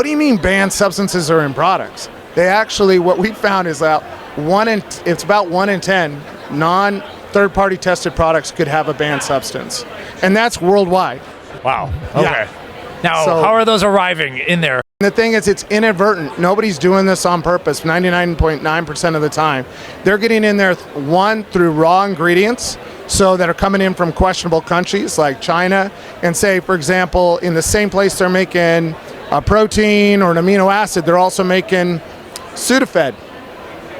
What do you mean banned substances are in products? They actually, what we found is that it's about 1 in 10 non-third-party tested products could have a banned substance. And that's worldwide. Wow. Okay. Yeah. Now, So- how are those arriving in there? The thing is, it's inadvertent. Nobody's doing this on purpose 99.9% of the time. They're getting in there, one, through raw ingredients, so that are coming in from questionable countries like China, and say, for example, in the same place they're making a protein or an amino acid, they're also making Sudafed.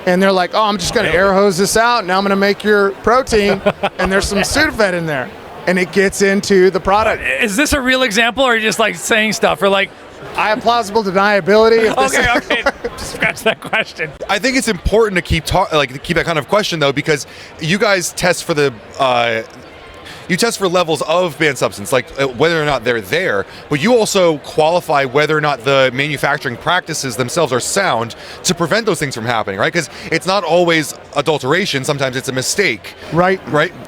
And they're like, oh, I'm just going to air hose this out, now I'm going to make your protein, and there's some Sudafed in there. And it gets into the product. Is this a real example, or are you just like saying stuff, or like? I have plausible deniability. Okay. Just scratch that question. I think it's important to keep that kind of question though, because you guys test for the you test for levels of banned substance, like whether or not they're there, but you also qualify whether or not the manufacturing practices themselves are sound to prevent those things from happening, right? Because it's not always adulteration, sometimes it's a mistake. Right.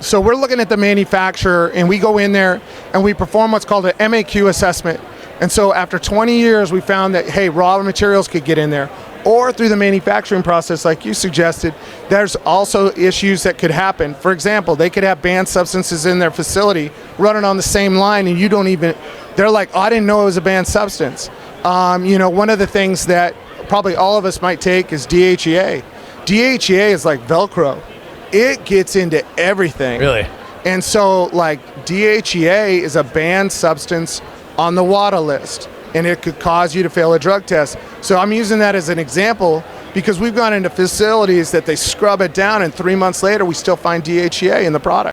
So we're looking at the manufacturer, and we go in there and we perform what's called an MAQ assessment. And so after 20 years, we found that, hey, raw materials could get in there. Or through the manufacturing process, like you suggested, there's also issues that could happen. For example, they could have banned substances in their facility running on the same line, and you don't even, they're like, oh, I didn't know it was a banned substance. One of the things that probably all of us might take is DHEA. DHEA is like Velcro. It gets into everything. Really? And so, like, DHEA is a banned substance on the WADA list, and it could cause you to fail a drug test. So I'm using that as an example because we've gone into facilities that they scrub it down, and 3 months later we still find DHEA in the product.